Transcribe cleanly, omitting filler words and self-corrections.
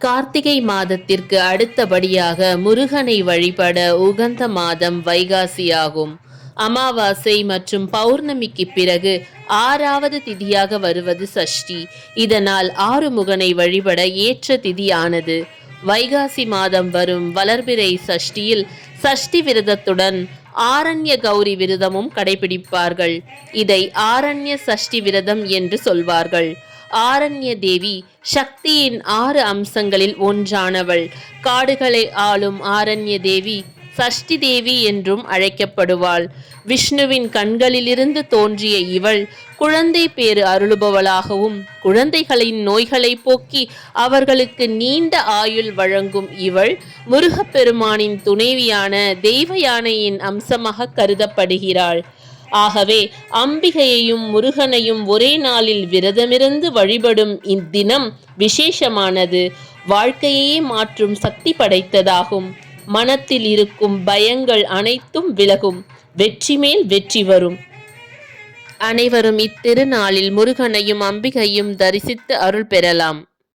கார்த்திகை மாதத்திற்கு அடுத்தபடியாக முருகனை வழிபட உகந்த மாதம் வைகாசியாகும். அமாவாசை மற்றும் பௌர்ணமிக்கு பிறகு 6வது திதியாக வருவது சஷ்டி. இதனால் ஆறுமுகனை வழிபட ஏற்ற திதியானது. வைகாசி மாதம் வரும் வளர்பிறை சஷ்டியில் சஷ்டி விரதத்துடன் ஆரண்ய கௌரி விரதமும் கடைபிடிப்பார்கள். இதை ஆரண்ய சஷ்டி விரதம் என்று சொல்வார்கள். ஆரண்ய தேவி சக்தியின் 6 அம்சங்களில் ஒன்றானவள். காடுகளை ஆளும் ஆரண்ய தேவி சஷ்டி தேவி என்றும் அழைக்கப்படுவாள். விஷ்ணுவின் கண்களிலிருந்து தோன்றிய இவள் குழந்தை பேறு அருளுபவளாகவும் குழந்தைகளின் நோய்களை போக்கி அவர்களுக்கு நீண்ட ஆயுள் வழங்கும் இவள் முருகப்பெருமானின் துணைவியான தெய்வ யானையின் அம்சமாக கருதப்படுகிறாள். ஆகவே அம்பிகையையும் முருகனையும் ஒரே நாளில் விரதமிருந்து வழிபடும் இத்தினம் விசேஷமானது. வாழ்க்கையே மாற்றும் சக்தி படைத்ததாகும். மனத்தில் இருக்கும் பயங்கள் அனைத்தும் விலகும். வெற்றி மேல் வெற்றி வரும். அனைவரும் இத்திருநாளில் முருகனையும் அம்பிகையும் தரிசித்து அருள் பெறலாம்.